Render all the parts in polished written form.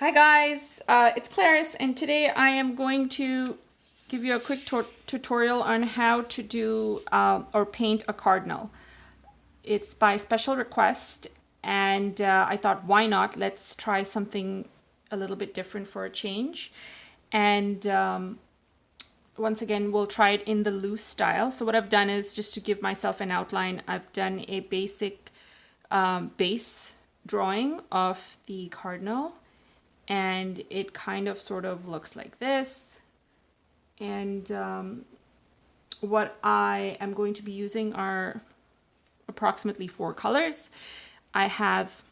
Hi guys, it's Clarice, and today I am going to give you a quick tutorial on how to do or paint a cardinal. It's by special request, and I thought, why not? Let's try something a little bit different for a change. And once again, we'll try it in the loose style. So what I've done is, just to give myself an outline, I've done a basic base drawing of the cardinal. And it kind of sort of looks like this. And what I am going to be using are approximately 4 colors. I have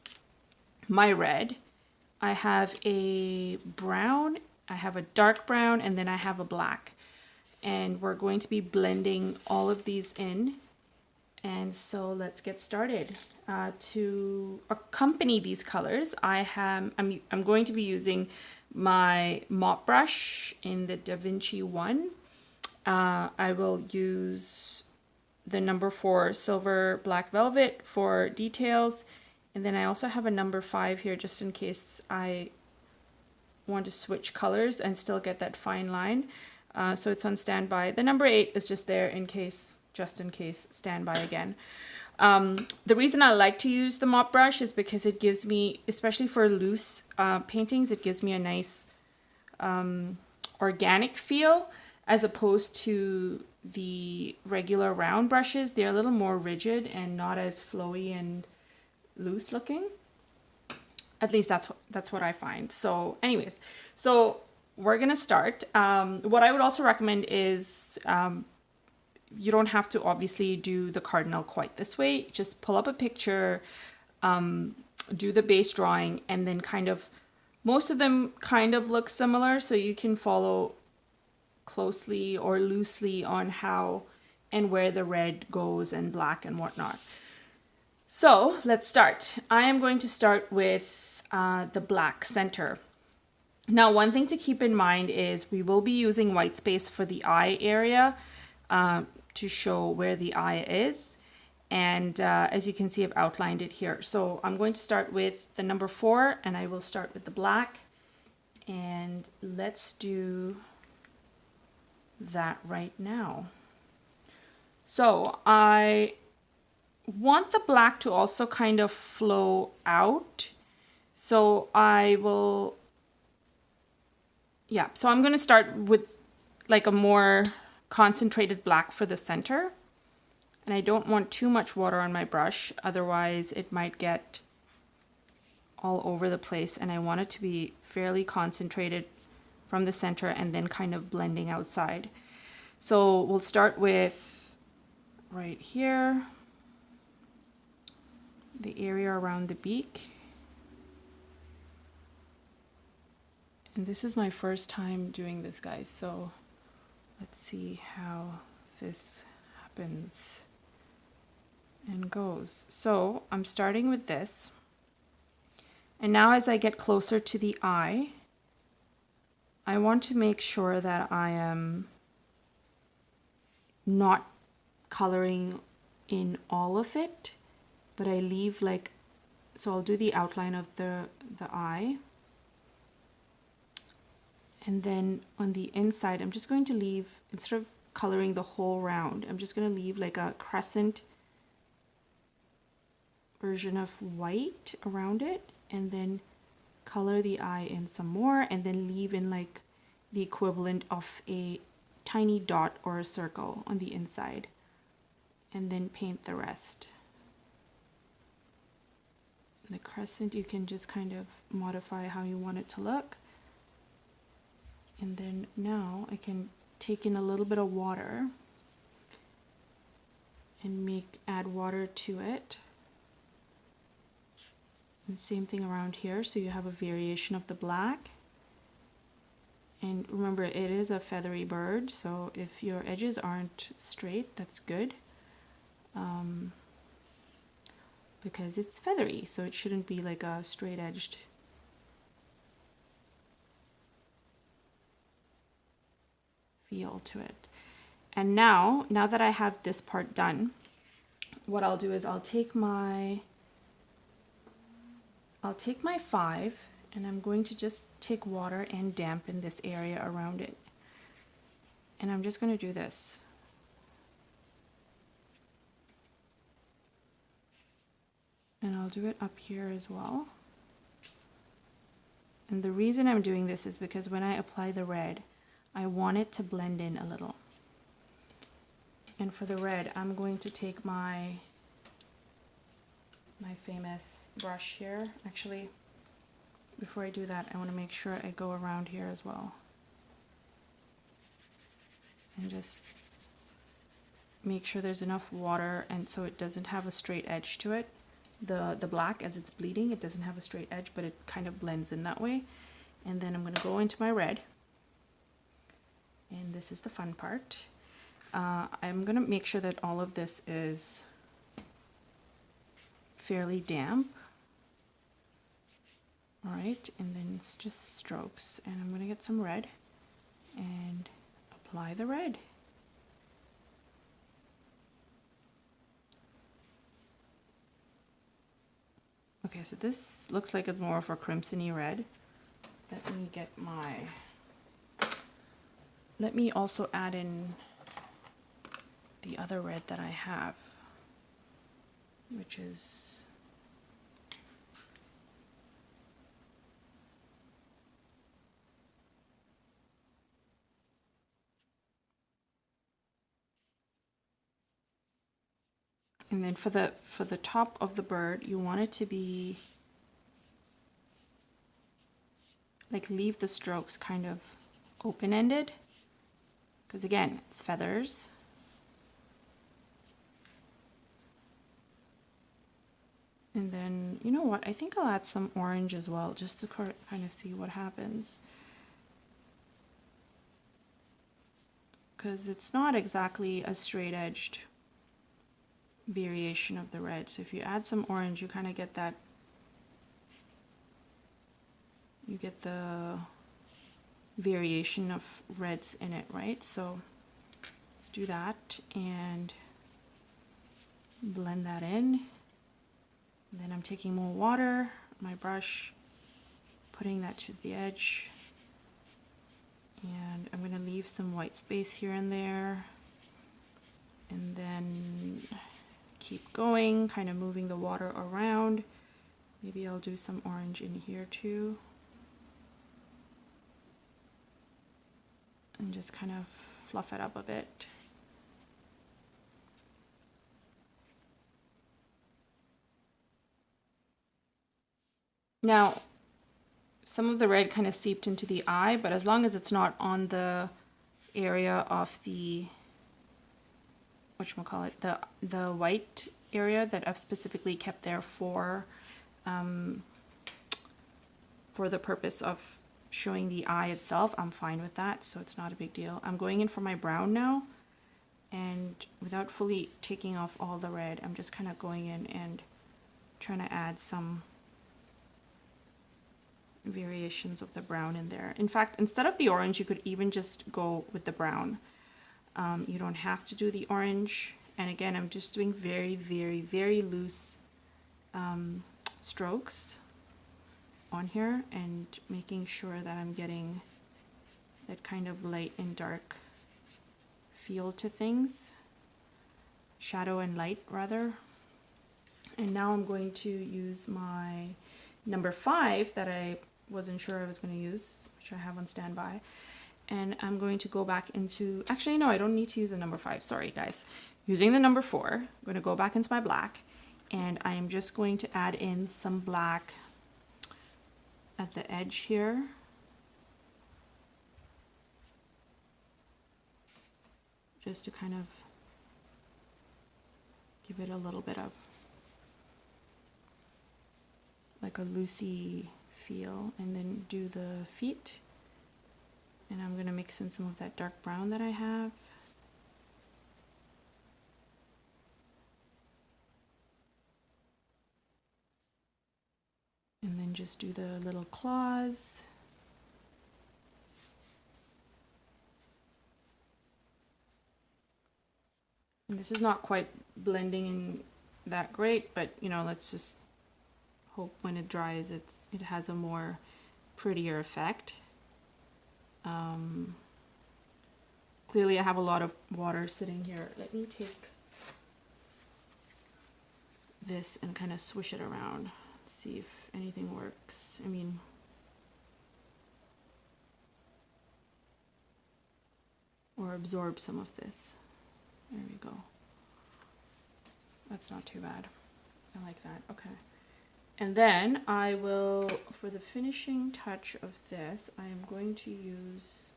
my red, I have a brown, I have a dark brown, and then I have a black. And we're going to be blending all of these in. And so let's get started. To accompany these colors, I'm going to be using my mop brush in the Da Vinci 1. I will use the number 4 Silver Black Velvet for details. And then I also have a number 5 here just in case I want to switch colors and still get that fine line. So it's on standby. The number 8 is just there just in case, standby again. The reason I like to use the mop brush is because it gives me, especially for loose paintings, it gives me a nice organic feel as opposed to the regular round brushes. They're a little more rigid and not as flowy and loose looking. At least that's what I find. So anyways, so we're gonna start. What I would also recommend is you don't have to obviously do the cardinal quite this way. Just pull up a picture, do the base drawing, and then most of them kind of look similar, so you can follow closely or loosely on how and where the red goes and black and whatnot. So let's start. I am going to start with the black center. Now, one thing to keep in mind is we will be using white space for the eye area to show where the eye is. And as you can see, I've outlined it here. So I'm going to start with the number 4, and I will start with the black. And let's do that right now. So I want the black to also kind of flow out. So I will, so I'm going to start with like a more concentrated black for the center. And I don't want too much water on my brush, otherwise it might get all over the place, and I want it to be fairly concentrated from the center and then kind of blending outside. So we'll start with right here, the area around the beak. And this is my first time doing this, guys, so let's see how this happens and goes. So I'm starting with this. And now as I get closer to the eye, I want to make sure that I am not coloring in all of it, but I leave so I'll do the outline of the eye. And then on the inside, I'm just going to leave, instead of coloring the whole round, I'm just going to leave like a crescent version of white around it, and then color the eye in some more, and then leave in like the equivalent of a tiny dot or a circle on the inside, and then paint the rest. The crescent, you can just kind of modify how you want it to look. And then now I can take in a little bit of water and add water to it. And same thing around here, so you have a variation of the black. And remember, it is a feathery bird, so if your edges aren't straight, that's good. Because it's feathery, so it shouldn't be like a straight-edged feel to it. And now that I have this part done, what I'll do is I'll take my 5 And I'm going to just take water and dampen this area around it. And I'm just going to do this. And I'll do it up here as well. And the reason I'm doing this is because when I apply the red, I want it to blend in a little. And for the red, I'm going to take my famous brush here. Actually, before I do that, I want to make sure I go around here as well. And just make sure there's enough water and so it doesn't have a straight edge to it. The black, as it's bleeding, it doesn't have a straight edge, but it kind of blends in that way. And then I'm going to go into my red. And this is the fun part. I'm going to make sure that all of this is fairly damp. All right, and then it's just strokes. And I'm going to get some red and apply the red. Okay, so this looks like it's more of a crimsony red. Let me also add in the other red that I have, which is and then for the top of the bird, you want it to be like, leave the strokes kind of open-ended, because again, it's feathers. And then, you know what, I think I'll add some orange as well, just to kind of see what happens. Because it's not exactly a straight-edged variation of the red. So if you add some orange, you kind of get that, you get the variation of reds in it, right? So let's do that and blend that in. And then I'm taking more water, my brush, putting that to the edge. And I'm going to leave some white space here and there. And then keep going, kind of moving the water around. Maybe I'll do some orange in here too. And just kind of fluff it up a bit. Now, some of the red kind of seeped into the eye, but as long as it's not on the area of the, whatchamacallit, the white area that I've specifically kept there for the purpose of showing the eye itself, I'm fine with that, so it's not a big deal. I'm going in for my brown now, and without fully taking off all the red, I'm just kind of going in and trying to add some variations of the brown in there. In fact, instead of the orange, you could even just go with the brown. You don't have to do the orange. And again, I'm just doing very, very, very loose strokes on here and making sure that I'm getting that kind of light and dark feel to things. Shadow and light, rather. And now I'm going to use my number 5 that I wasn't sure I was going to use, which I have on standby. And I'm going to go back into, actually no, I don't need to use the number 5, sorry guys. Using the number 4, I'm going to go back into my black, and I am just going to add in some black at the edge here. Just to kind of give it a little bit of like a loosey feel, and then do the feet. And I'm going to mix in some of that dark brown that I have. And then just do the little claws. And this is not quite blending in that great, but you know, let's just hope when it dries it has a more prettier effect. Clearly I have a lot of water sitting here. Let me take this and kind of swish it around, see if anything works. I mean, or absorb some of this. There we go. That's not too bad. I like that. Okay. And then I will, for the finishing touch of this, I am going to use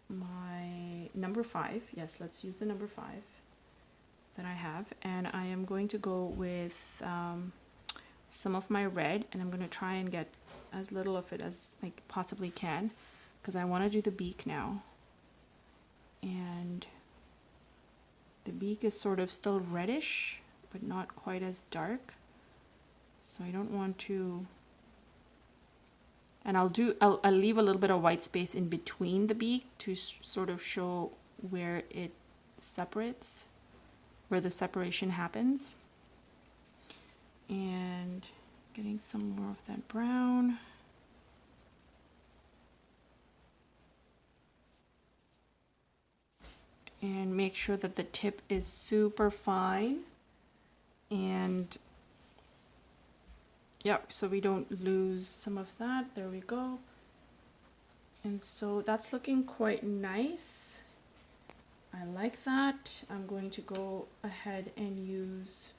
my number 5. Yes, let's use the number 5 that I have. And I am going to go with some of my red, and I'm going to try and get as little of it as I possibly can, because I want to do the beak now. And the beak is sort of still reddish, but not quite as dark. So I don't want to, and I'll leave a little bit of white space in between the beak to sort of show where it separates, where the separation happens. And getting some more of that brown. And make sure that the tip is super fine. And yep, so we don't lose some of that. There we go. And so that's looking quite nice. I like that. I'm going to go ahead and use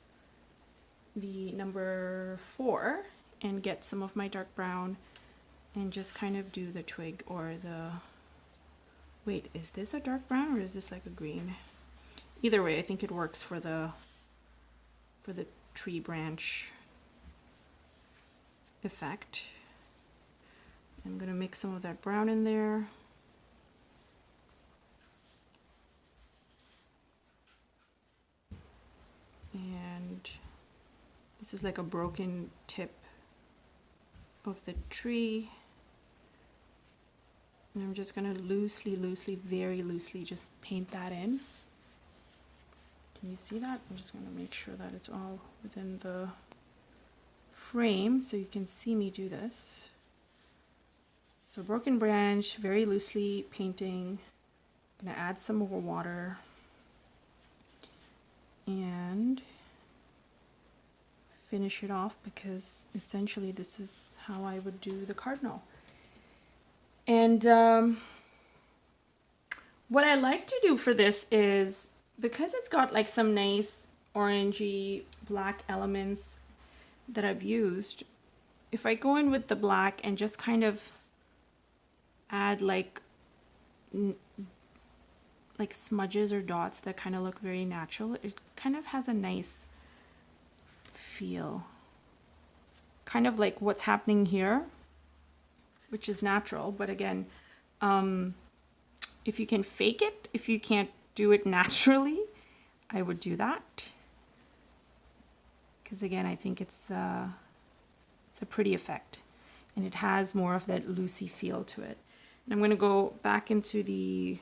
the number 4 and get some of my dark brown and just kind of do the twig or the, wait, is this a dark brown or is this like a green? Either way, I think it works for the tree branch effect. I'm gonna mix some of that brown in there. And this is like a broken tip of the tree. And I'm just gonna loosely, very loosely just paint that in. Can you see that? I'm just gonna make sure that it's all within the frame so you can see me do this. So broken branch, very loosely painting. I'm gonna add some more water and finish it off, because essentially this is how I would do the cardinal. And what I like to do for this is, because it's got like some nice orangey black elements that I've used, if I go in with the black and just kind of add like smudges or dots that kind of look very natural, it kind of has a nice feel, kind of like what's happening here, which is natural. But again, if you can fake it, if you can't do it naturally, I would do that, because again, I think it's a pretty effect, and it has more of that loosey feel to it. And I'm going to go back into the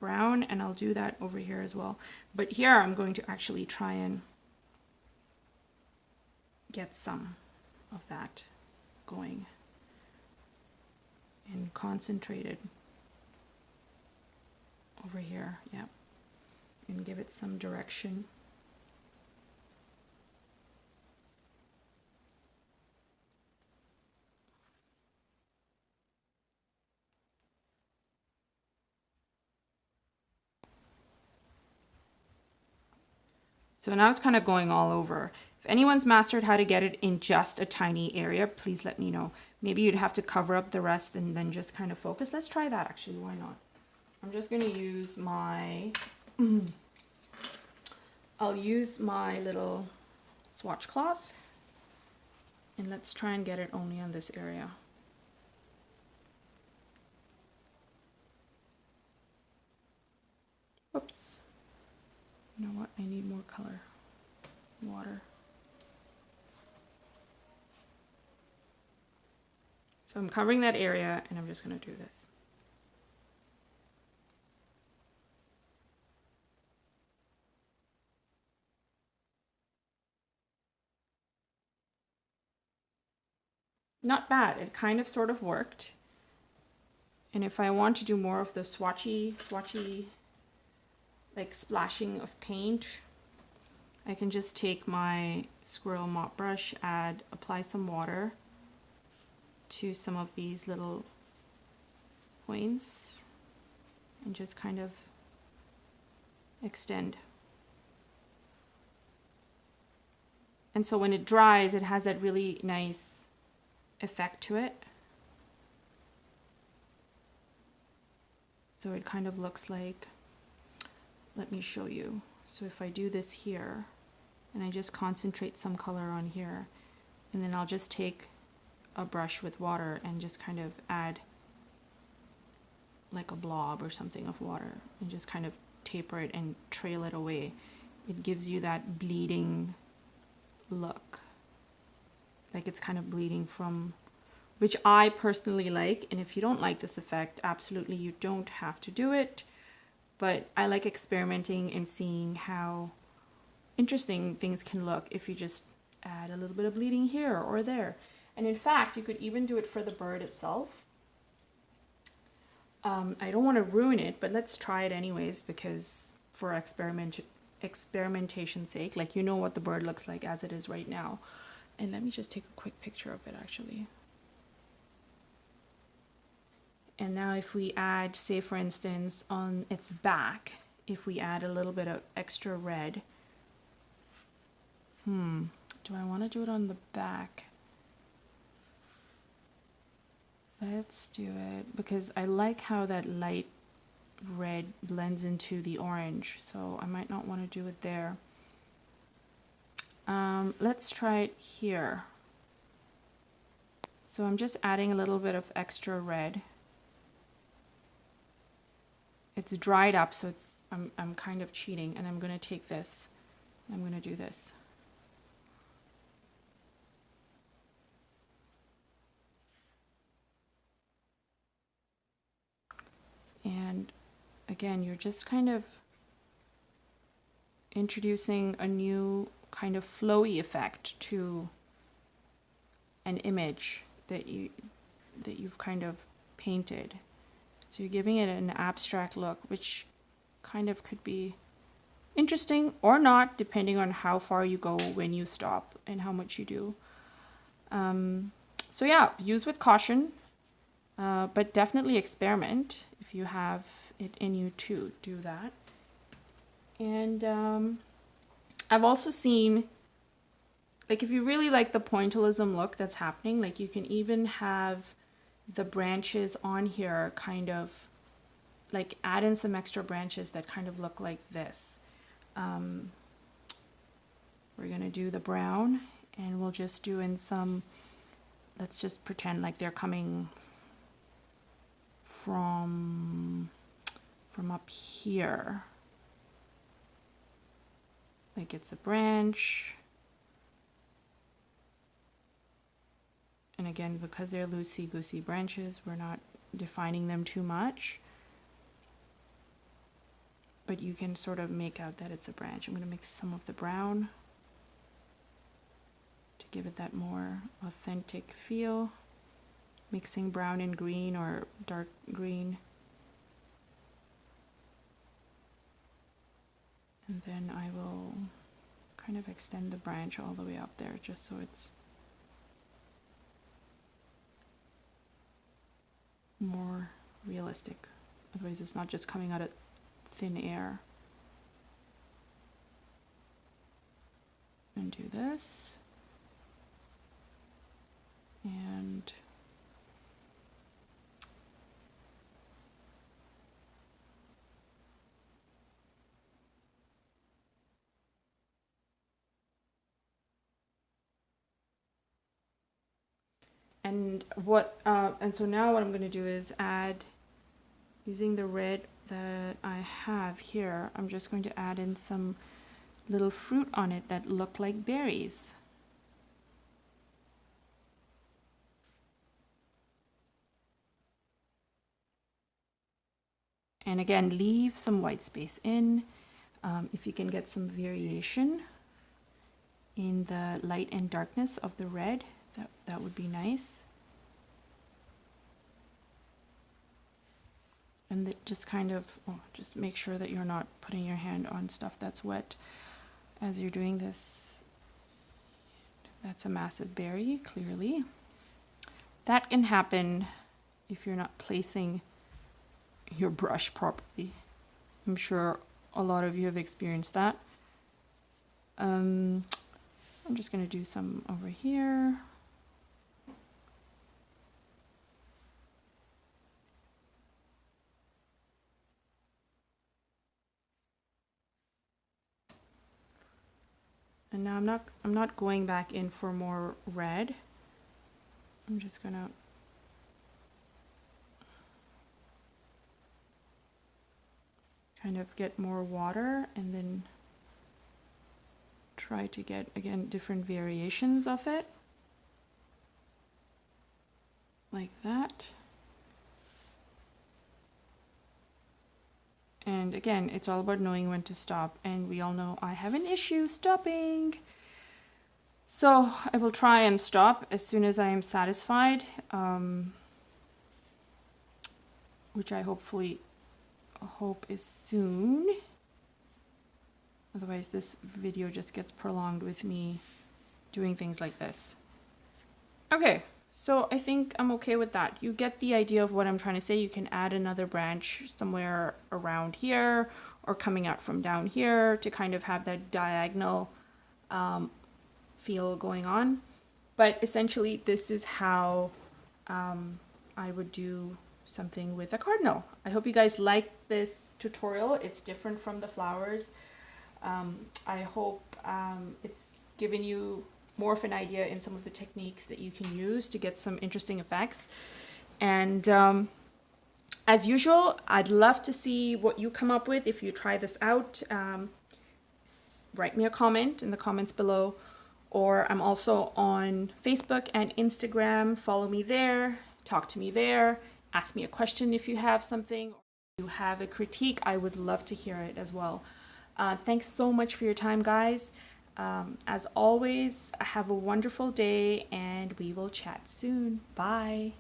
brown, and I'll do that over here as well. But here I'm going to actually try and get some of that going and concentrated over here. Yep. And give it some direction. So now it's kind of going all over. If anyone's mastered how to get it in just a tiny area, please let me know. Maybe you'd have to cover up the rest and then just kind of focus. Let's try that actually, why not? I'm just going to use my, I'll use my little swatch cloth, and let's try and get it only on this area. Oops. You know what? I need more color. Some water. So I'm covering that area, and I'm just going to do this. not bad. It kind of sort of worked. And if I want to do more of the swatchy, like splashing of paint, I can just take my squirrel mop brush, apply some water to some of these little points and just kind of extend. And so when it dries, it has that really nice effect to it. So it kind of looks like, let me show you. So if I do this here, and I just concentrate some color on here, and then I'll just take a brush with water and just kind of add like a blob or something of water and just kind of taper it and trail it away. It gives you that bleeding look. Like it's kind of bleeding from, which I personally like. And if you don't like this effect, absolutely you don't have to do it. But I like experimenting and seeing how interesting things can look if you just add a little bit of bleeding here or there. And in fact, you could even do it for the bird itself. I don't want to ruin it, but let's try it anyways, because for experimentation's sake, like you know what the bird looks like as it is right now. And let me just take a quick picture of it actually. And now if we add, say for instance, on its back, if we add a little bit of extra red, do I want to do it on the back? Let's do it, because I like how that light red blends into the orange, so I might not want to do it there. Let's try it here. So I'm just adding a little bit of extra red. It's dried up, so I'm kind of cheating, and I'm going to take this. I'm going to do this. And again, you're just kind of introducing a new kind of flowy effect to an image that you've kind of painted. So you're giving it an abstract look, which kind of could be interesting or not, depending on how far you go when you stop and how much you do. So yeah, use with caution, but definitely experiment if you have it in you to do that. And I've also seen, like if you really like the pointillism look that's happening, like you can even have the branches on here kind of like add in some extra branches that kind of look like this. We're gonna do the brown, and we'll just do in some, let's just pretend like they're coming from up here. Like it's a branch. And again, because they're loosey-goosey branches, we're not defining them too much. But you can sort of make out that it's a branch. I'm going to mix some of the brown to give it that more authentic feel. Mixing brown and green or dark green. And then I will kind of extend the branch all the way up there just so it's more realistic. Otherwise it's not just coming out of thin air. And do this. And so now what I'm going to do is add, using the red that I have here, I'm just going to add in some little fruit on it that look like berries. And again, leave some white space in. If you can get some variation in the light and darkness of the red, that would be nice. and just kind of, just make sure that you're not putting your hand on stuff that's wet as you're doing this. That's a massive berry, clearly. That can happen if you're not placing your brush properly. I'm sure a lot of you have experienced that. I'm just going to do some over here. And now I'm not going back in for more red. I'm just going to kind of get more water and then try to get, again, different variations of it. Like that. And again, it's all about knowing when to stop. And we all know I have an issue stopping. So I will try and stop as soon as I am satisfied. Which I hope is soon. Otherwise this video just gets prolonged with me doing things like this. Okay, so I think I'm okay with that. You get the idea of what I'm trying to say. You can add another branch somewhere around here or coming out from down here to kind of have that diagonal feel going on. But essentially this is how I would do something with a cardinal. I hope you guys like this tutorial. It's different from the flowers. I hope it's given you more of an idea in some of the techniques that you can use to get some interesting effects. And as usual, I'd love to see what you come up with if you try this out. Write me a comment in the comments below, or I'm also on Facebook and Instagram. Follow me there, talk to me there, ask me a question if you have something. If you have a critique, I would love to hear it as well. Thanks so much for your time, guys. As always, have a wonderful day and we will chat soon. Bye.